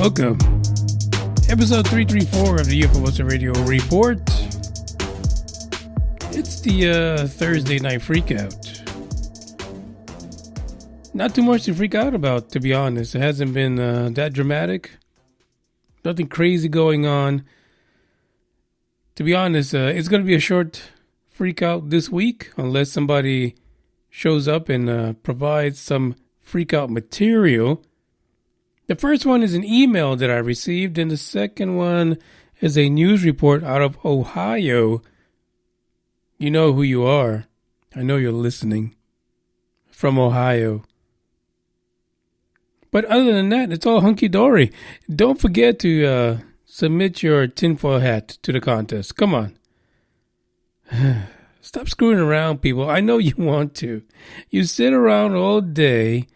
Welcome. Episode 334 of the UFO Radio Report. It's the Thursday night freakout. Not too much to freak out about, to be honest. It hasn't been that dramatic. Nothing crazy going on. To be honest, it's going to be a short freakout this week, unless somebody shows up and provides some freakout material. The first one is an email that I received, and the second one is a news report out of Ohio. You know who you are. I know you're listening. From Ohio. But other than that, it's all hunky-dory. Don't forget to submit your tinfoil hat to the contest. Come on. Stop screwing around, people. I know you want to. You sit around all day.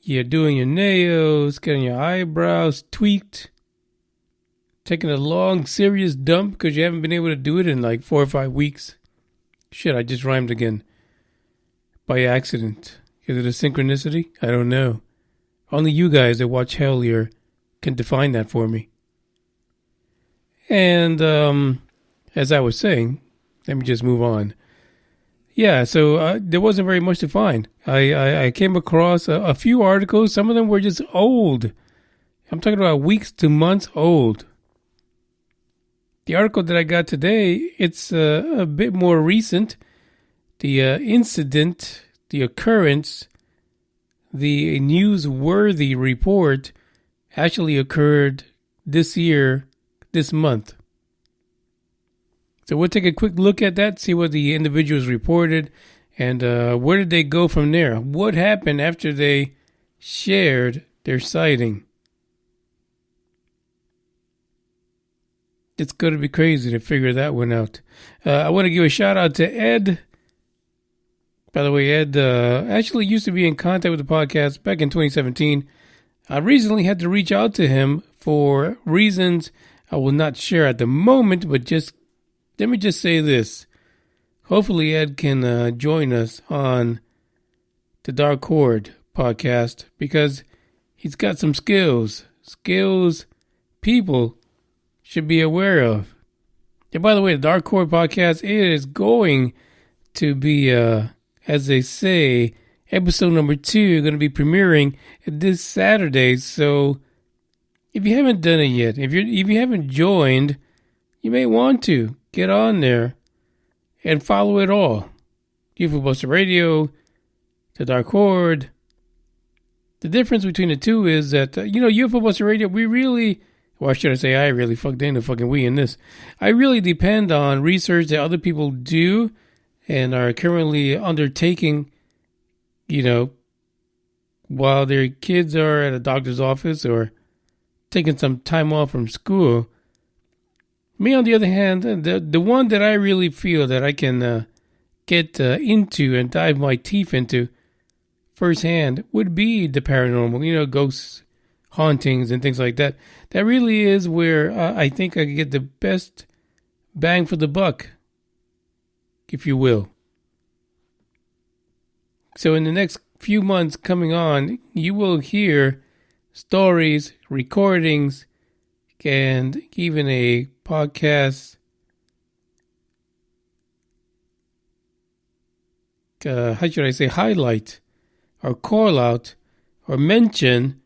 You're doing your nails, getting your eyebrows tweaked, taking a long, serious dump because you haven't been able to do it in like 4 or 5 weeks. Shit, I just rhymed again. By accident. Is it a synchronicity? I don't know. Only you guys that watch Hellier can define that for me. And as I was saying, let me just move on. Yeah, so there wasn't very much to find. I came across a few articles. Some of them were just old. I'm talking about weeks to months old. The article that I got today, it's a bit more recent. The incident, the occurrence, the newsworthy report actually occurred this year, this month. So we'll take a quick look at that, see what the individuals reported, and where did they go from there? What happened after they shared their sighting? It's going to be crazy to figure that one out. I want to give a shout out to Ed. By the way, Ed actually used to be in contact with the podcast back in 2017. I recently had to reach out to him for reasons I will not share at the moment, but let me just say this. Hopefully Ed can join us on the Dark Horde podcast because he's got some skills people should be aware of. And by the way, the Dark Horde podcast is going to be, as they say, episode number 2 going to be premiering this Saturday. So if you haven't done it yet, if you haven't joined, you may want to. Get on there and follow it all. UFO Radio, the Dark Horde. The difference between the two is that, UFO Radio, we really, or should I say I really, fuck they and fucking we in this. I really depend on research that other people do and are currently undertaking, while their kids are at a doctor's office or taking some time off from school. Me, on the other hand, the one that I really feel that I can get into and dive my teeth into firsthand would be the paranormal, ghosts, hauntings, and things like that. That really is where I think I could get the best bang for the buck, if you will. So in the next few months coming on, you will hear stories, recordings, and even a podcast, highlight or call out or mention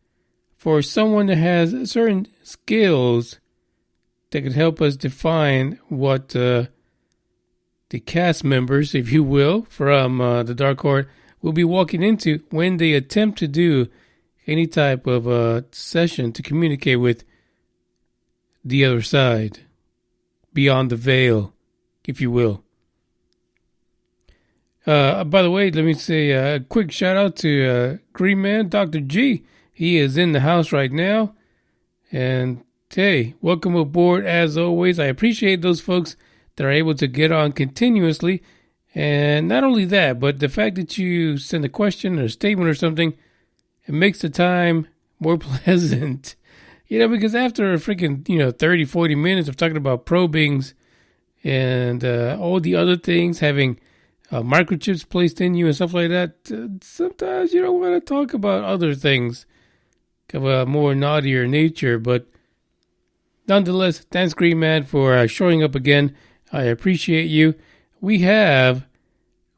for someone that has certain skills that could help us define what the cast members, if you will, from the Dark Horde will be walking into when they attempt to do any type of session to communicate with the other side, beyond the veil, if you will. By the way, let me say a quick shout out to Green Man, Dr. G. He is in the house right now. And hey, welcome aboard as always. I appreciate those folks that are able to get on continuously. And not only that, but the fact that you send a question or a statement or something, it makes the time more pleasant. Because after a freaking, 30, 40 minutes of talking about probings and all the other things, having microchips placed in you and stuff like that, sometimes you don't want to talk about other things of a more naughtier nature. But nonetheless, thanks, Green Man, for showing up again. I appreciate you. We have,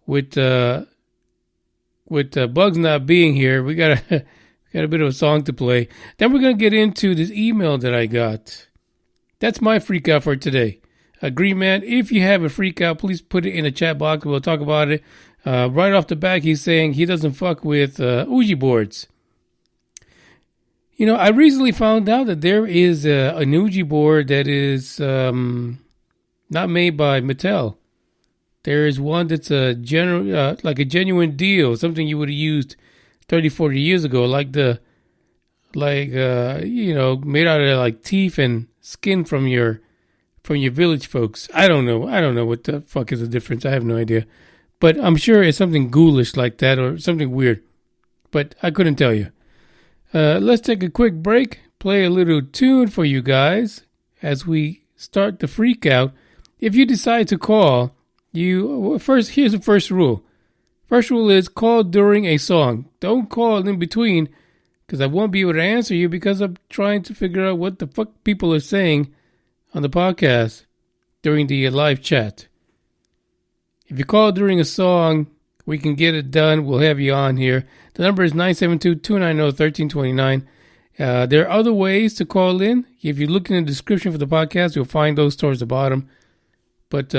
with Bugs not being here, we got a bit of a song to play. Then we're gonna get into this email that I got. That's my freak out for today. Green Man, if you have a freak out, please put it in the chat box. We'll talk about it. Right off the bat, he's saying he doesn't fuck with Ouija boards. You know, I recently found out that there is an Ouija board that is not made by Mattel. There is one that's a like a genuine deal, something you would have used 30, 40 years ago, made out of like teeth and skin from your village folks. I don't know what the fuck is the difference. I have no idea. But I'm sure it's something ghoulish like that or something weird. But I couldn't tell you. Let's take a quick break, play a little tune for you guys as we start the freak out. If you decide to call, here's the first rule. First rule is call during a song. Don't call in between, because I won't be able to answer you because I'm trying to figure out what the fuck people are saying on the podcast during the live chat. If you call during a song, we can get it done. We'll have you on here. The number is 972-290-1329. There are other ways to call in. If you look in the description for the podcast, you'll find those towards the bottom. But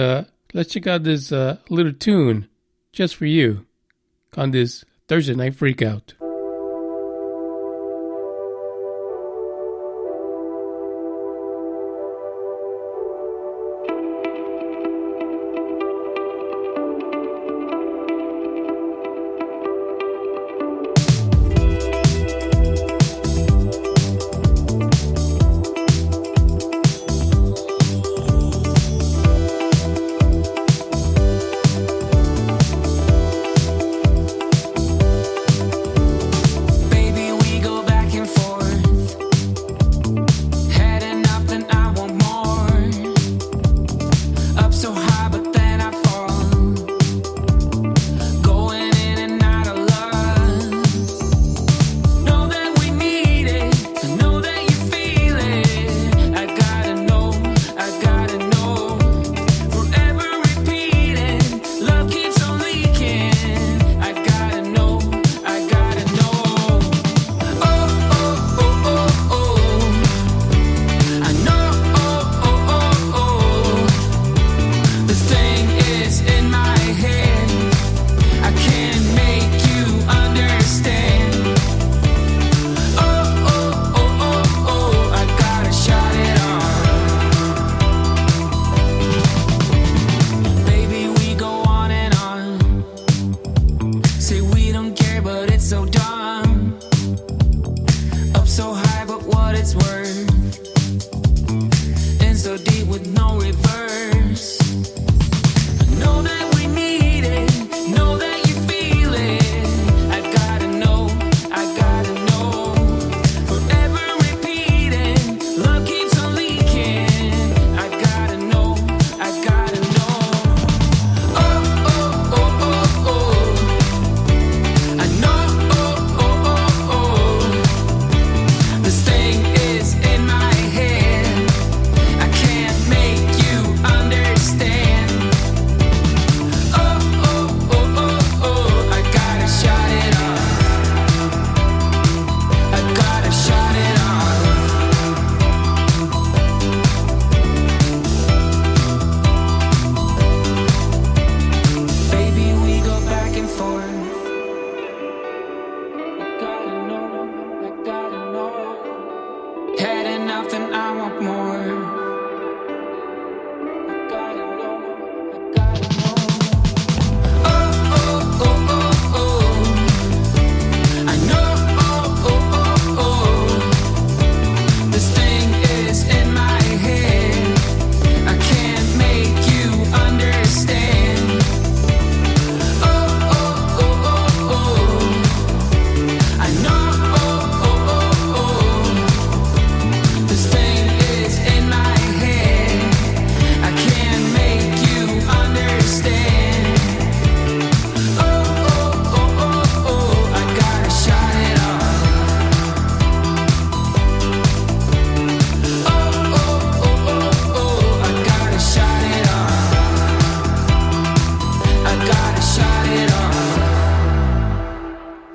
let's check out this little tune just for you on this Thursday Night Freakout.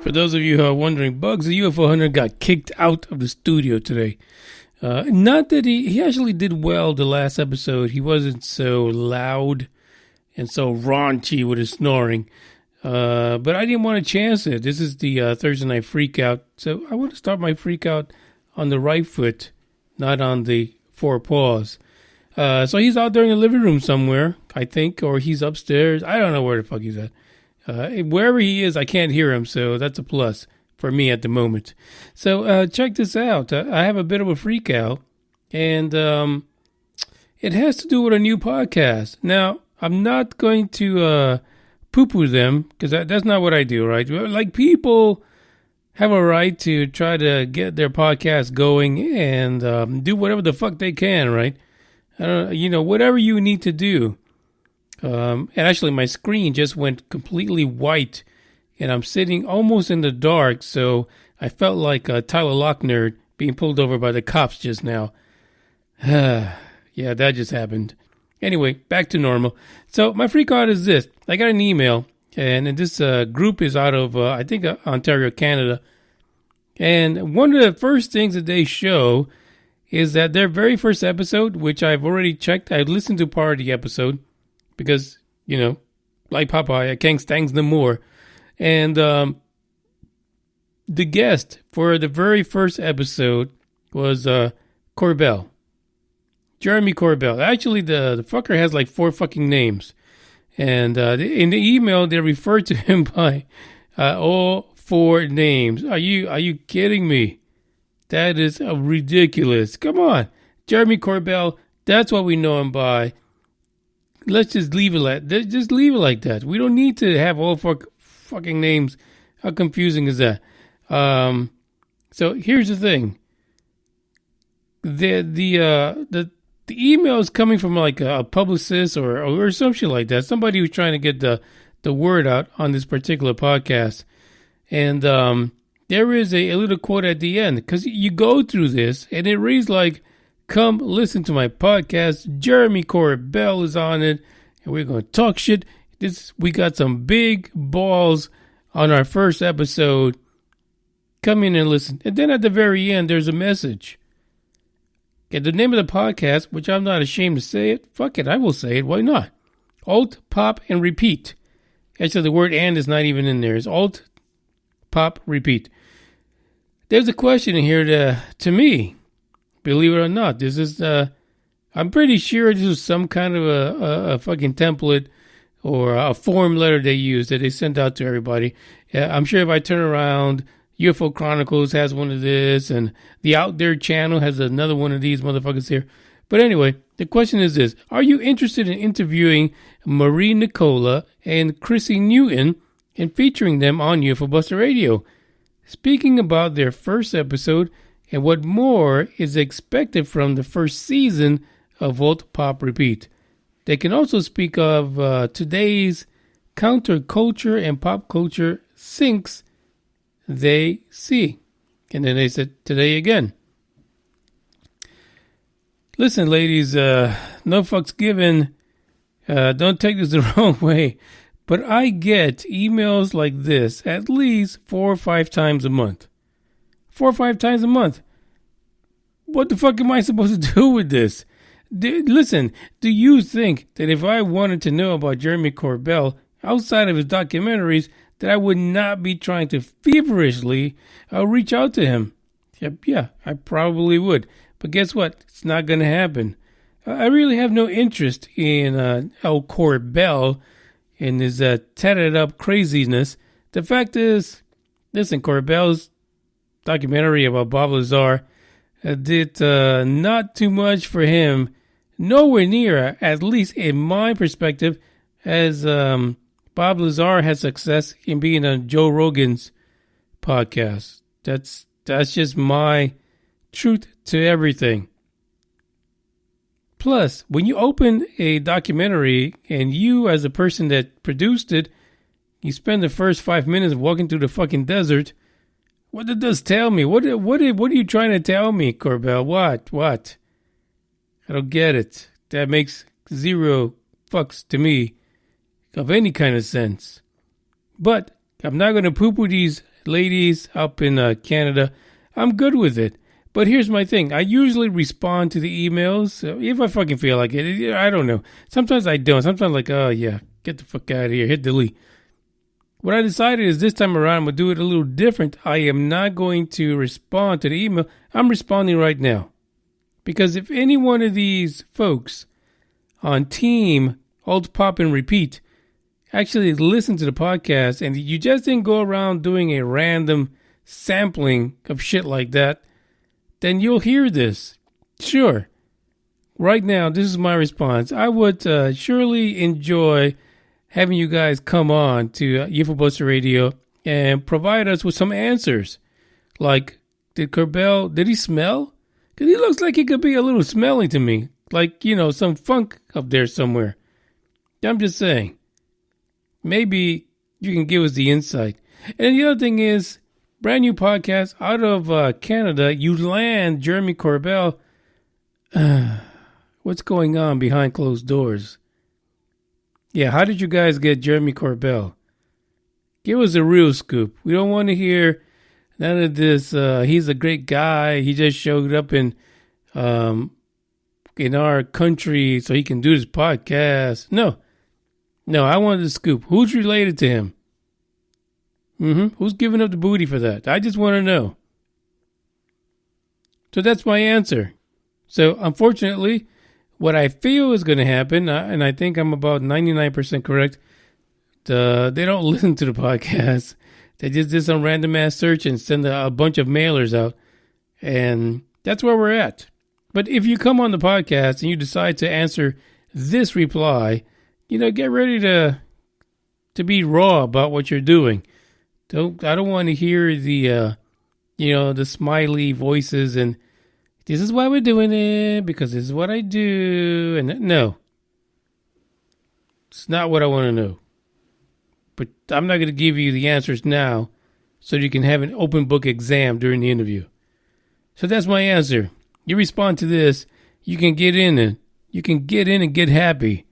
For those of you who are wondering, Bugs the UFO Hunter got kicked out of the studio today. Not that he actually did well the last episode. He wasn't so loud and so raunchy with his snoring. But I didn't want to chance it. This is the Thursday Night Freakout. So I want to start my freakout on the right foot, not on the four paws. So he's out there in the living room somewhere, I think, or he's upstairs. I don't know where the fuck he's at. Wherever he is, I can't hear him, so that's a plus for me at the moment. So check this out. I have a bit of a freak out, and it has to do with a new podcast. Now, I'm not going to poo-poo them, because that's not what I do, right? Like, people have a right to try to get their podcast going and do whatever the fuck they can, right? Whatever you need to do. And actually, my screen just went completely white, and I'm sitting almost in the dark, so I felt like Tyler Lochner being pulled over by the cops just now. Yeah, that just happened. Anyway, back to normal. So my freak out is this. I got an email, and this group is out of, I think, Ontario, Canada. And one of the first things that they show is that their very first episode, which I've already checked, I listened to part of the episode because, like Popeye, I can't stand no more. And the guest for the very first episode was Corbell. Jeremy Corbell. Actually, the fucker has like 4 fucking names. And in the email, they refer to him by all 4 names. Are you kidding me? That is ridiculous. Come on. Jeremy Corbell, that's what we know him by. Let's just leave it like that. We don't need to have all 4 fucking names. How confusing is that? So here's the thing. The email is coming from like a publicist or some shit like that. Somebody who's trying to get the word out on this particular podcast. And there is a little quote at the end, because you go through this and it reads like, "Come listen to my podcast. Jeremy Corbell is on it, and we're going to talk shit. We got some big balls on our first episode. Come in and listen." And then at the very end, there's a message. Okay, the name of the podcast, which I'm not ashamed to say it. Fuck it, I will say it. Why not? Alt.Pop.Repeat. Actually, the word "and" is not even in there. It's Alt.Pop.Repeat. There's a question in here to me. Believe it or not, this is, I'm pretty sure this is some kind of a fucking template or a form letter they use that they sent out to everybody. I'm sure if I turn around, UFO Chronicles has one of this, and the Out There channel has another one of these motherfuckers here. But anyway, the question is this. Are you interested in interviewing Marie Nicola and Chrissy Newton and featuring them on UFO Buster Radio, speaking about their first episode and what more is expected from the first season of Alt.Pop.Repeat? They can also speak of today's counterculture and pop culture sinks they see. And then they said today again. Listen, ladies, no fucks given. Don't take this the wrong way. But I get emails like this at least 4 or 5 times a month. 4 or 5 times a month. What the fuck am I supposed to do with this? Listen, do you think that if I wanted to know about Jeremy Corbell outside of his documentaries, that I would not be trying to feverishly reach out to him? Yeah, I probably would. But guess what? It's not going to happen. I really have no interest in El Corbell and his tatted up craziness. The fact is, listen, Corbell's documentary about Bob Lazar did not too much for him, nowhere near, at least in my perspective, as Bob Lazar had success in being on Joe Rogan's podcast. That's just my truth to everything. Plus, when you open a documentary and you, as a person that produced it, you spend the first 5 minutes walking through the fucking desert, what did this tell me? What are you trying to tell me, Corbell? What? I don't get it. That makes 0 fucks to me of any kind of sense. But I'm not going to poo-poo these ladies up in Canada, I'm good with it. But here's my thing. I usually respond to the emails if I fucking feel like it. I don't know. Sometimes I don't. Sometimes like, oh yeah, get the fuck out of here. Hit delete. What I decided is this time around, I'm going to do it a little different. I am not going to respond to the email. I'm responding right now. Because if any one of these folks on team Alt.Pop.Repeat actually listen to the podcast and you just didn't go around doing a random sampling of shit like that, then you'll hear this. Sure. Right now, this is my response. I would surely enjoy having you guys come on to UFO Buster Radio and provide us with some answers. Like, did Corbell, did he smell? Because he looks like he could be a little smelly to me. Like, some funk up there somewhere. I'm just saying. Maybe you can give us the insight. And the other thing is, brand new podcast out of Canada. You land Jeremy Corbell. What's going on behind closed doors? Yeah, how did you guys get Jeremy Corbell? Give us a real scoop. We don't want to hear none of this. He's a great guy. He just showed up in our country so he can do this podcast. No, I wanted the scoop. Who's related to him? Who's giving up the booty for that? I just want to know. So that's my answer. So unfortunately, what I feel is going to happen, and I think I'm about 99% correct, they don't listen to the podcast. They just did some random ass search and send a bunch of mailers out. And that's where we're at. But if you come on the podcast and you decide to answer this reply, get ready to be raw about what you're doing. I don't want to hear the smiley voices and this is why we're doing it because this is what I do. And no, it's not what I want to know. But I'm not going to give you the answers now so you can have an open book exam during the interview. So that's my answer. You respond to this, you can get in and get happy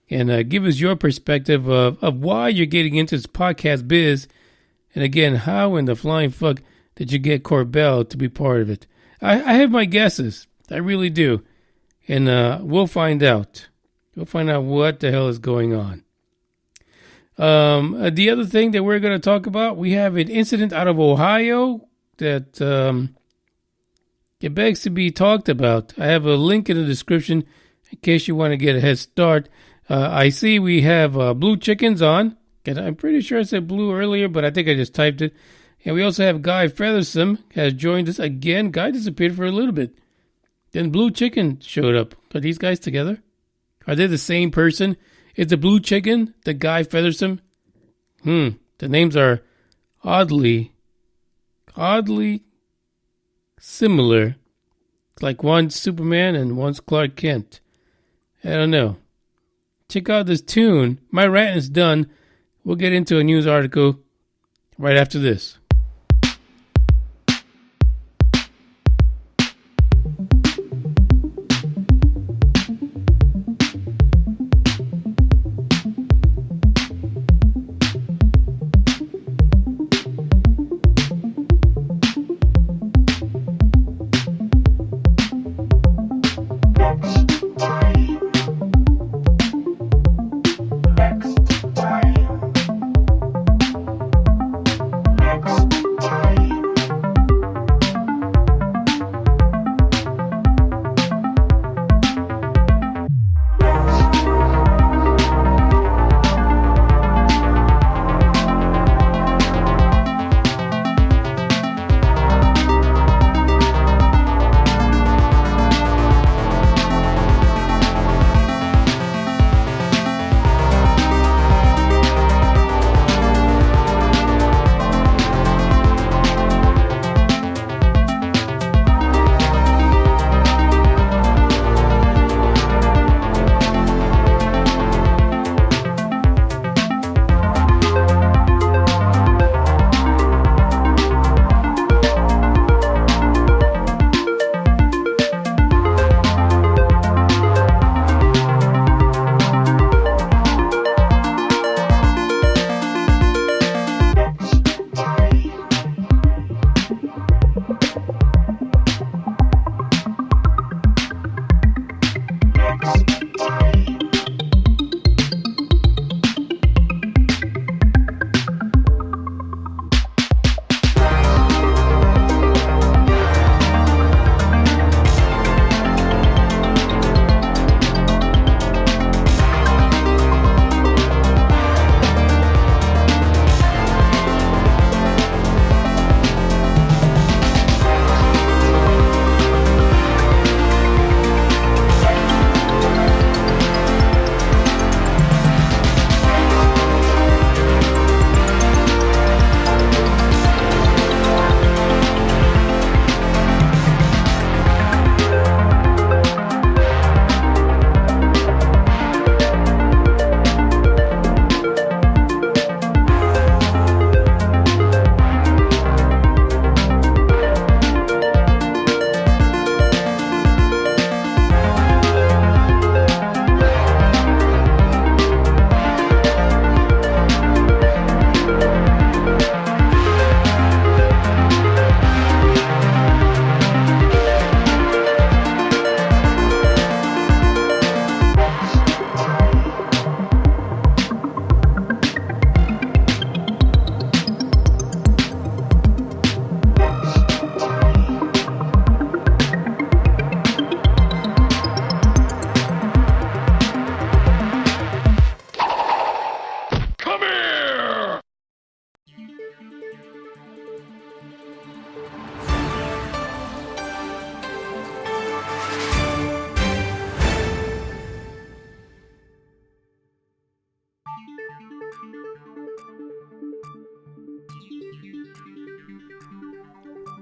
and give us your perspective of why you're getting into this podcast biz. And again, how in the flying fuck did you get Corbell to be part of it? I have my guesses. I really do. And we'll find out. We'll find out what the hell is going on. The other thing that we're going to talk about, we have an incident out of Ohio that it begs to be talked about. I have a link in the description in case you want to get a head start. I see we have blue chickens on. And I'm pretty sure I said blue earlier, but I think I just typed it. And we also have Guy Feathersome has joined us again. Guy disappeared for a little bit. Then Blue Chicken showed up. Are these guys together? Are they the same person? Is the Blue Chicken the Guy Feathersome? The names are oddly similar. Like one's Superman and one's Clark Kent. I don't know. Check out this tune. My rant is done. We'll get into a news article right after this.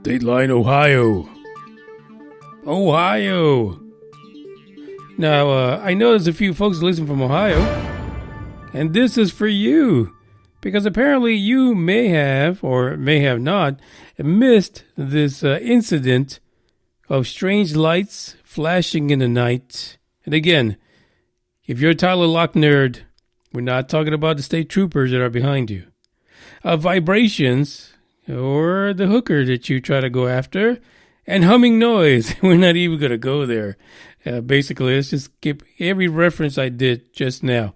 State line, Ohio. Ohio. Now, I know there's a few folks listening from Ohio, and this is for you, because apparently you may have, or may have not, missed this incident of strange lights flashing in the night. And again, if you're a Tyler Lock nerd, we're not talking about the state troopers that are behind you. Vibrations, or the hooker that you try to go after, and humming noise. We're not even going to go there. Basically, let's just skip every reference I did just now.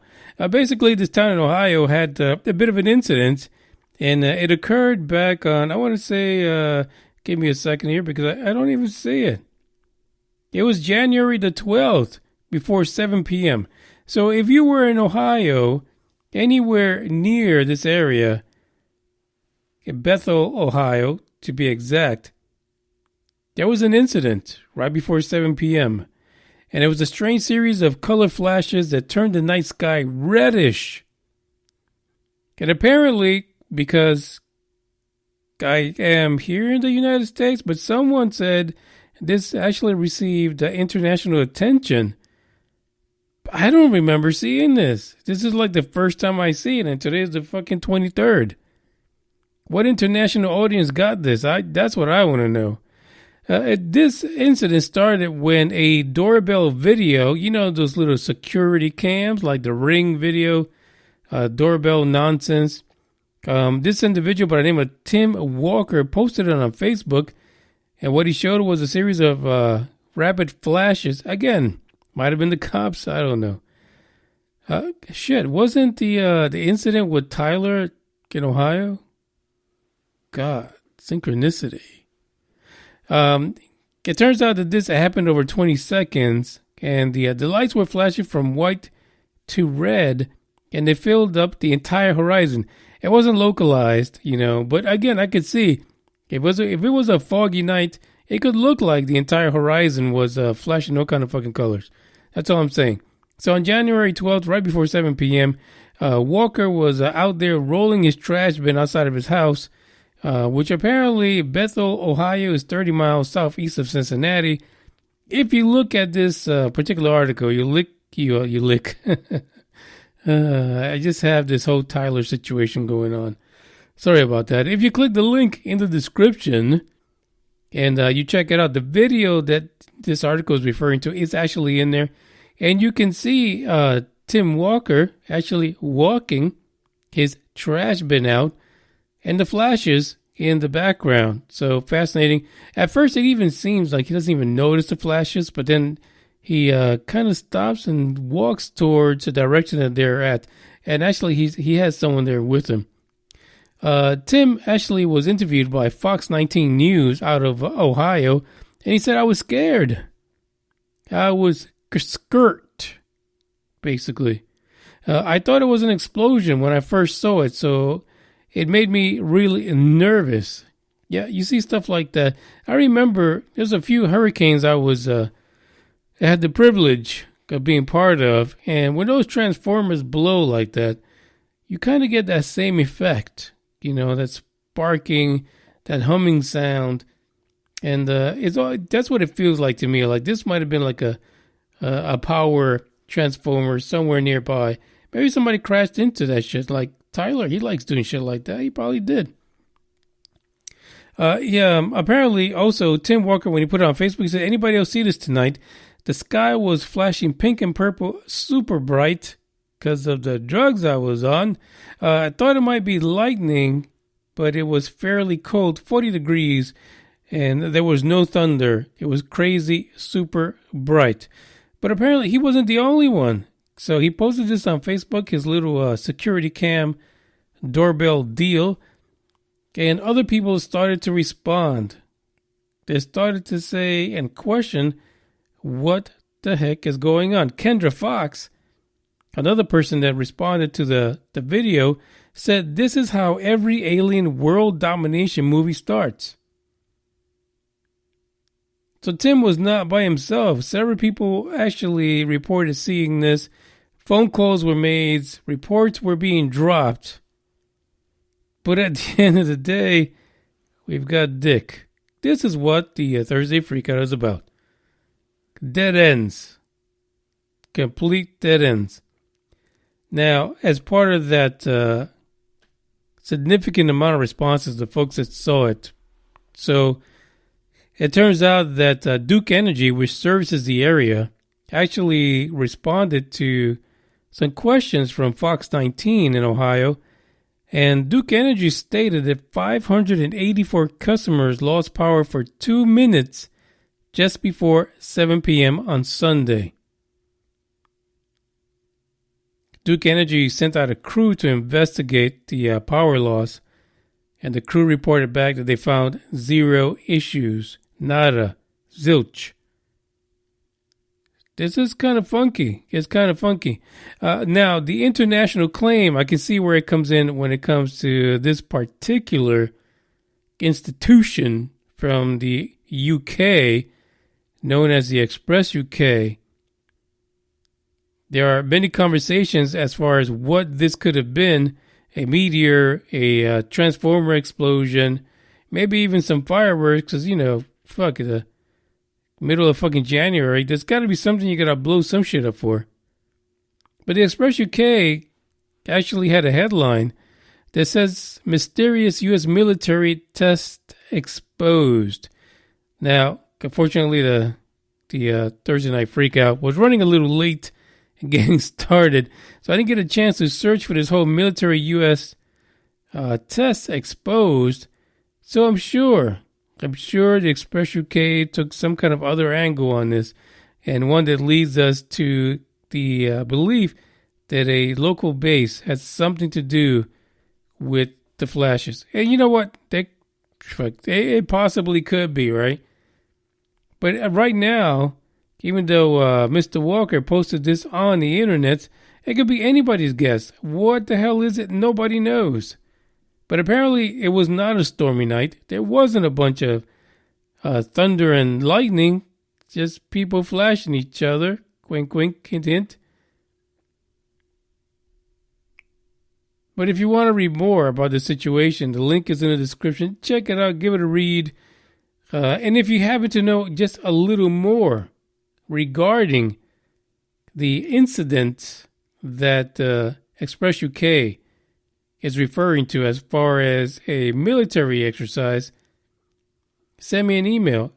Basically, this town in Ohio had a bit of an incident, and it occurred back on, I want to say, give me a second here because I don't even see it. It was January the 12th before 7 p.m. So if you were in Ohio, anywhere near this area, in Bethel, Ohio, to be exact, there was an incident right before 7 p.m. And it was a strange series of color flashes that turned the night sky reddish. And apparently, because I am here in the United States, but someone said this actually received international attention. I don't remember seeing this. This is like the first time I see it, and today is the fucking 23rd. What international audience got this? That's what I want to know. This incident started when a doorbell video, you know, those little security cams, like the Ring video, doorbell nonsense. This individual by the name of Tim Walker posted it on Facebook, and what he showed was a series of rapid flashes. Again, might have been the cops, I don't know. Wasn't the incident with Tyler in Ohio? God, synchronicity. It turns out that this happened over 20 seconds, and the lights were flashing from white to red, and they filled up the entire horizon. It wasn't localized, you know, but again, I could see if it was a foggy night, it could look like the entire horizon was flashing all kind of fucking colors. That's all I'm saying. So on January 12th, right before 7 p.m., Walker was out there rolling his trash bin outside of his house, which apparently Bethel, Ohio is 30 miles southeast of Cincinnati. If you look at this particular article, you lick. I just have this whole Tyler situation going on. Sorry about that. If you click the link in the description and you check it out, the video that this article is referring to is actually in there. And you can see Tim Walker actually walking his trash bin out and the flashes in the background. So fascinating. At first, it even seems like he doesn't even notice the flashes, but then he kind of stops and walks towards the direction that they're at. And actually, he has someone there with him. Tim actually was interviewed by Fox 19 News out of Ohio, and he said, I was scared. I was skirt, basically. I thought it was an explosion when I first saw it, so it made me really nervous. Yeah, you see stuff like that. I remember there's a few hurricanes I had the privilege of being part of, and when those transformers blow like that, you kind of get that same effect. You know, that sparking, that humming sound, and that's what it feels like to me. Like this might have been like a power transformer somewhere nearby. Maybe somebody crashed into that shit. Like Tyler, he likes doing shit like that. He probably did. Apparently also Tim Walker, when he put it on Facebook, he said, anybody else see this tonight? The sky was flashing pink and purple, super bright because of the drugs I was on. I thought it might be lightning, but it was fairly cold, 40 degrees, and there was no thunder. It was crazy, super bright. But apparently he wasn't the only one. So he posted this on Facebook, his little security cam doorbell deal, and other people started to respond. They started to say and question what the heck is going on. Kendra Fox, another person that responded to the video, said this is how every alien world domination movie starts. So Tim was not by himself. Several people actually reported seeing this. Phone calls were made. Reports were being dropped. But at the end of the day, we've got Dick. this is what the Thursday Freakout is about. Dead ends. Complete dead ends. Now, as part of that significant amount of responses, the folks that saw it, so it turns out that Duke Energy, which services the area, actually responded to some questions from Fox 19 in Ohio, and Duke Energy stated that 584 customers lost power for 2 minutes just before 7 p.m. on Sunday. Duke Energy sent out a crew to investigate the power loss, and the crew reported back that they found 0 issues. Nada. Zilch. This is kind of funky. It's kind of funky. Now, the international claim, I can see where it comes in when it comes to this particular institution from the UK, known as the Express UK. There are many conversations as far as what this could have been. A meteor, a transformer explosion, maybe even some fireworks, because, fuck it. Middle of fucking January, there's got to be something you got to blow some shit up for. But the Express UK actually had a headline that says, mysterious U.S. military test exposed. Now, unfortunately, the Thursday Night Freakout was running a little late and getting started, so I didn't get a chance to search for this whole military U.S. Test exposed. So I'm sure the Express UK took some kind of other angle on this, and one that leads us to the belief that a local base has something to do with the flashes. And you know what? It possibly could be, right? But right now, even though Mr. Walker posted this on the internet, it could be anybody's guess. What the hell is it? Nobody knows. But apparently it was not a stormy night. There wasn't a bunch of thunder and lightning. Just people flashing each other. Wink, wink, hint, hint. But if you want to read more about the situation, the link is in the description. Check it out. Give it a read. And if you happen to know just a little more regarding the incident that Express UK is referring to as far as a military exercise, send me an email,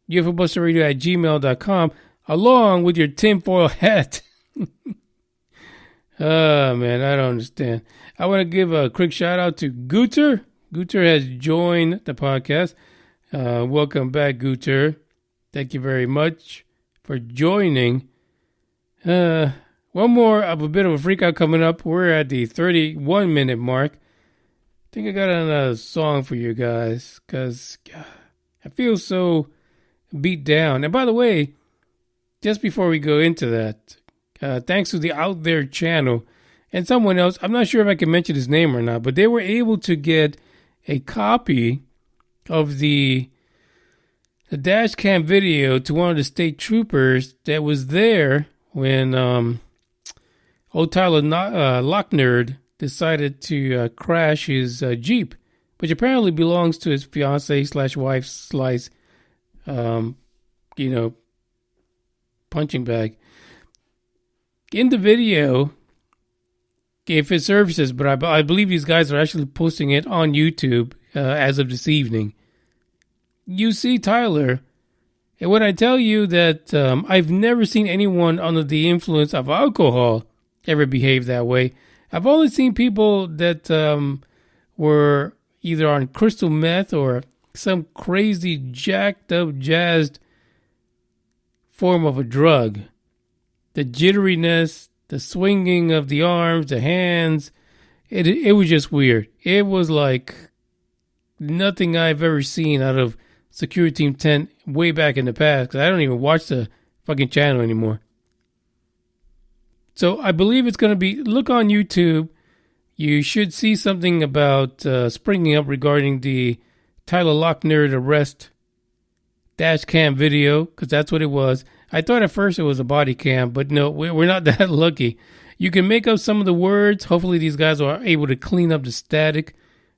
UFOBusterRadio@gmail.com, along with your tinfoil hat. Oh, man, I don't understand. I want to give a quick shout out to Gooter. Gooter has joined the podcast. Welcome back, Gooter. Thank you very much for joining. One more of a bit of a freak out coming up. We're at the 31-minute mark. I think I got another song for you guys because I feel so beat down. And by the way, just before we go into that, thanks to the Out There channel and someone else, I'm not sure if I can mention his name or not, but they were able to get a copy of the dash cam video to one of the state troopers that was there when old Tyler Locknerd decided to crash his Jeep, which apparently belongs to his fiance/wife/ punching bag. In the video, if it surfaces, but I believe these guys are actually posting it on YouTube as of this evening. You see Tyler, and when I tell you that I've never seen anyone under the influence of alcohol ever behave that way. I've only seen people that were either on crystal meth or some crazy jacked up, jazzed form of a drug. The jitteriness, the swinging of the arms, the hands, it was just weird. It was like nothing I've ever seen out of Security Team 10 way back in the past, because I don't even watch the fucking channel anymore. So I believe it's going to be, look on YouTube. You should see something about springing up regarding the Tyler Locknerd arrest dash cam video, because that's what it was. I thought at first it was a body cam, but no, we're not that lucky. You can make up some of the words. Hopefully these guys are able to clean up the static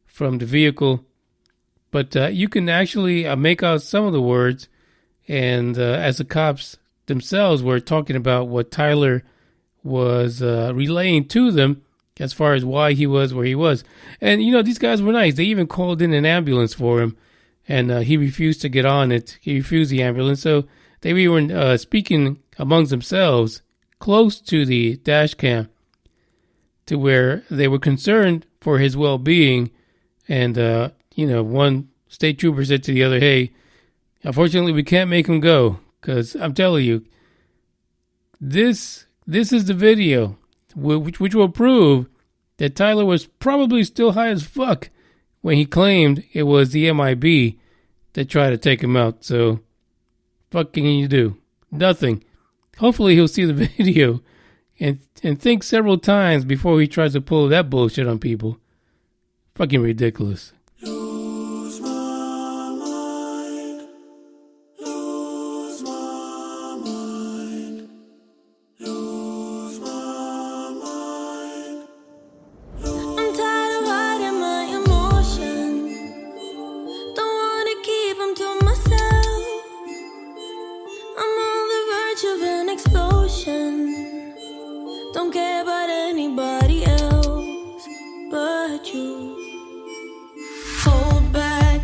from the vehicle. But you can actually make out some of the words, and as the cops themselves were talking about what Tyler was relaying to them as far as why he was where he was. And, these guys were nice. They even called in an ambulance for him, and he refused to get on it. He refused the ambulance. So they were speaking amongst themselves close to the dash cam to where they were concerned for his well-being. And, one state trooper said to the other, hey, unfortunately, we can't make him go because I'm telling you, this is the video which will prove that Tyler was probably still high as fuck when he claimed it was the MIB that tried to take him out. So, what can you do? Nothing. Hopefully he'll see the video and think several times before he tries to pull that bullshit on people. Fucking ridiculous. Lose my mind. Lose my mind. Lose my mind. I'm tired of hiding my emotions. Don't wanna keep them to myself. I'm on the verge of an explosion. Don't care about anybody else but you. Hold back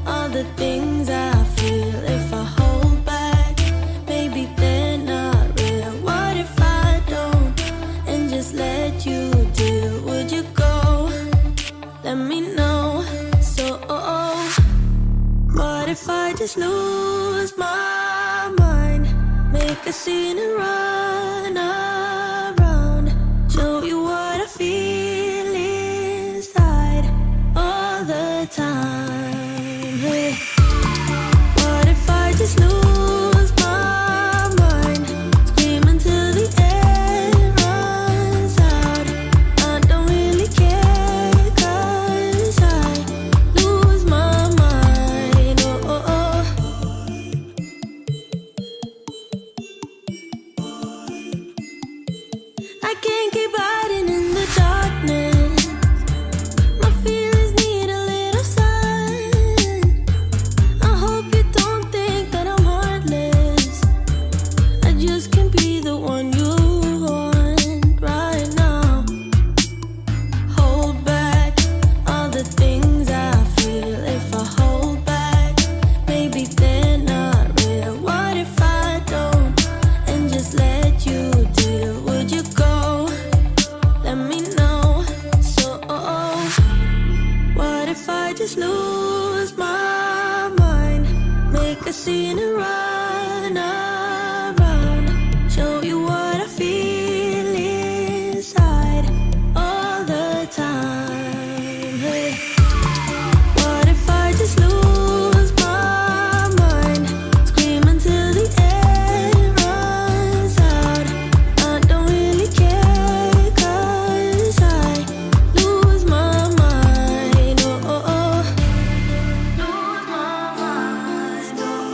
all the things I feel. If I hold back, maybe they're not real. What if I don't and just let you deal? Would you go? Let me know. So, what if I just lose my mind? Make a scene and run around. Show you what I feel inside all the time. Hey. What if I just lose my mind? Scream until the air runs out. I don't really care 'cause I lose my mind. I can't keep hiding in the darkness. My feelings need a little sun. I hope you don't think that I'm heartless. I just can't be the one you want right now. Hold back all the things I feel. If I hold back, maybe they're not real. What if I don't and just let you deal? Would you go? Let me know. So, what if I just lose my mind? Make a scene and run around. Show you what I feel inside all the time. Hey. What if I just lose my mind? Scream until the air runs out. I don't really care 'cause I lose my mind. Lose my mind. Lose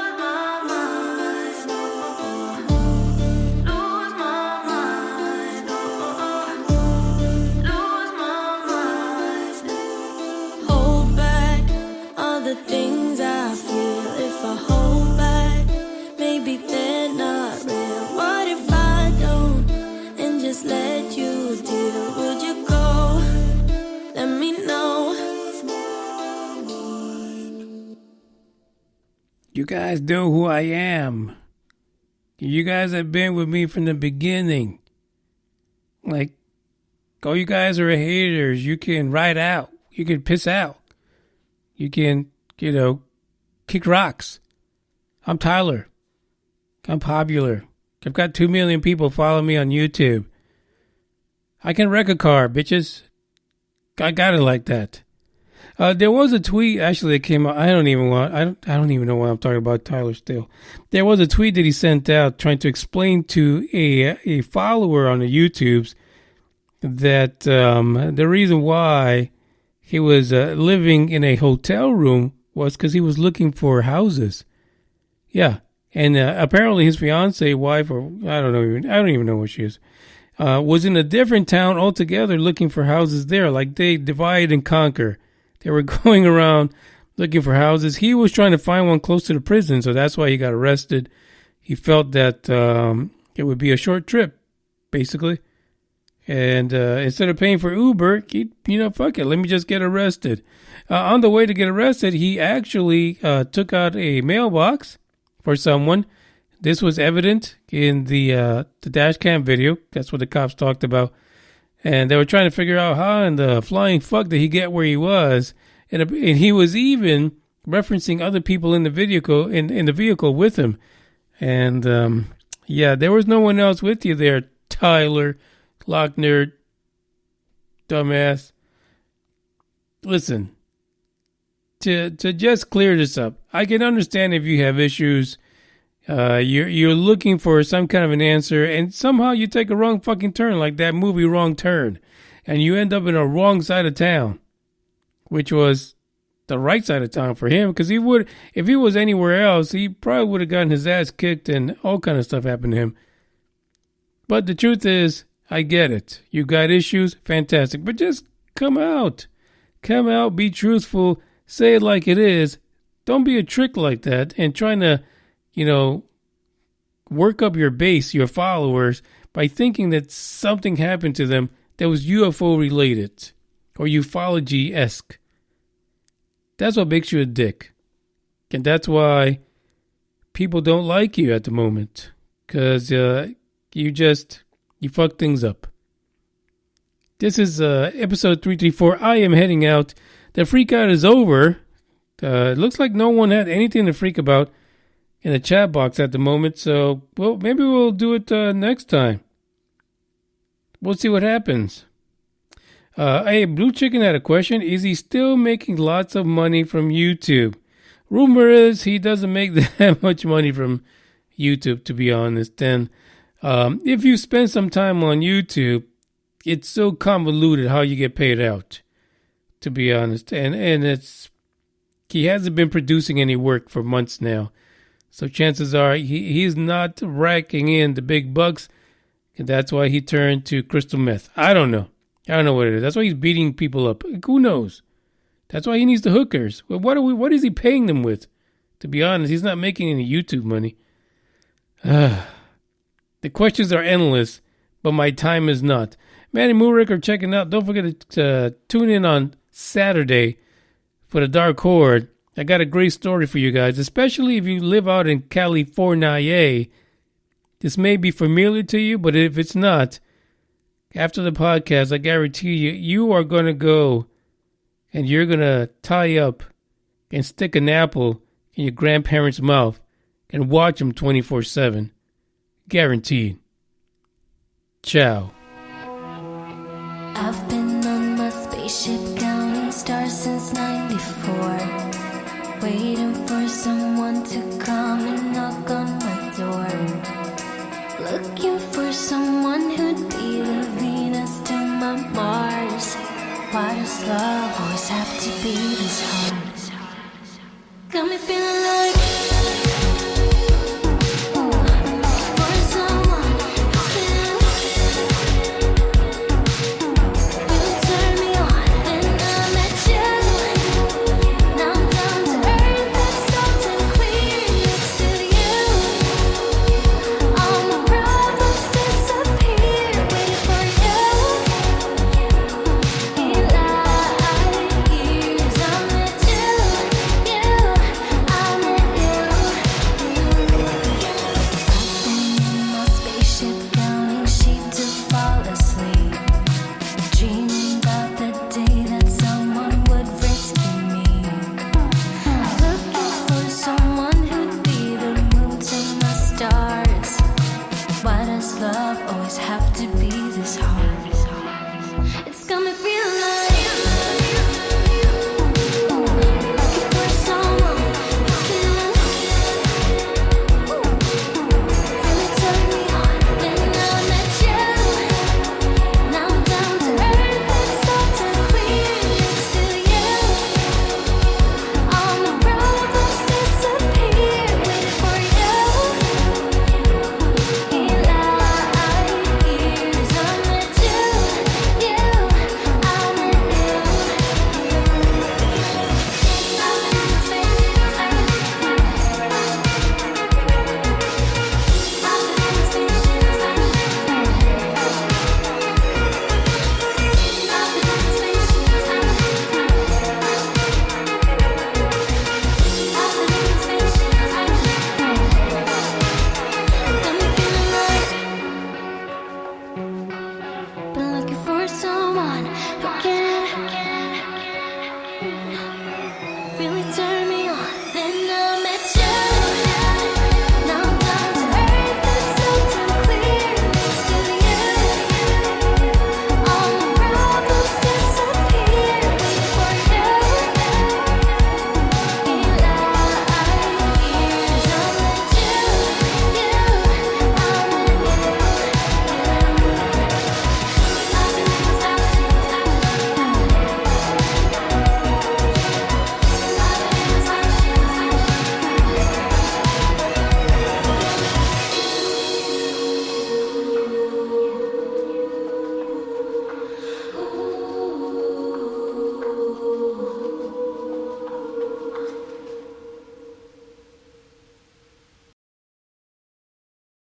my mind. Lose my mind. Lose my mind. Hold back all the things I feel. If I hold back, maybe they're not real. What if I don't and just let you deal? Would you go? Let me know. You guys know who I am. You guys have been with me from the beginning. Like, all you guys are haters. You can ride out. You can piss out. You can, kick rocks. I'm Tyler. I'm popular. I've got 2 million people following me on YouTube. I can wreck a car, bitches. I got it like that. There was a tweet actually that came out. I don't even know why I'm talking about Tyler still. There was a tweet that he sent out trying to explain to a follower on the YouTubes that the reason why he was living in a hotel room was because he was looking for houses. Yeah, and apparently his fiance, wife, or I don't even know what she is, was in a different town altogether looking for houses there. Like they divide and conquer. They were going around looking for houses. He was trying to find one close to the prison, so that's why he got arrested. He felt that it would be a short trip, basically. And instead of paying for Uber, fuck it, let me just get arrested. On the way to get arrested, he actually took out a mailbox for someone. This was evident in the dash cam video. That's what the cops talked about. And they were trying to figure out how in the flying fuck did he get where he was. And he was even referencing other people in the vehicle with him. And there was no one else with you there, Tyler Lochner, dumbass. Listen, to just clear this up, I can understand if you have issues. You're looking for some kind of an answer, and somehow you take a wrong fucking turn, like that movie Wrong Turn, and you end up in a wrong side of town, which was the right side of town for him, because if he was anywhere else, he probably would have gotten his ass kicked and all kind of stuff happened to him. But the truth is, I get it. You got issues, fantastic, but just come out, be truthful, say it like it is. Don't be a trick like that and trying to, work up your base, your followers, by thinking that something happened to them that was UFO related or ufology-esque. That's what makes you a dick. And that's why people don't like you at the moment. Because you fuck things up. This is episode 334. I am heading out. The freak out is over. It looks like no one had anything to freak about in the chat box at the moment. So, maybe we'll do it next time. We'll see what happens. Hey, Blue Chicken had a question. Is he still making lots of money from YouTube? Rumor is he doesn't make that much money from YouTube, to be honest. And if you spend some time on YouTube, it's so convoluted how you get paid out, to be honest. And he hasn't been producing any work for months now. So chances are he's not racking in the big bucks. And that's why he turned to crystal meth. I don't know what it is. That's why he's beating people up. Who knows? That's why he needs the hookers. Well, what is he paying them with? To be honest, he's not making any YouTube money. The questions are endless, but my time is not. Manny Moorick are checking out. Don't forget to tune in on Saturday for the Dark Horde. I got a great story for you guys, especially if you live out in California. This may be familiar to you, but if it's not, after the podcast, I guarantee you are going to go and you're going to tie up and stick an apple in your grandparents' mouth and watch them 24/7. Guaranteed. Ciao. I've been on my spaceship counting stars since 94, waiting for someone to come and knock on my door, looking for someone who'd be the Venus to my Mars. Why does love always have to be this hard? Got me feeling like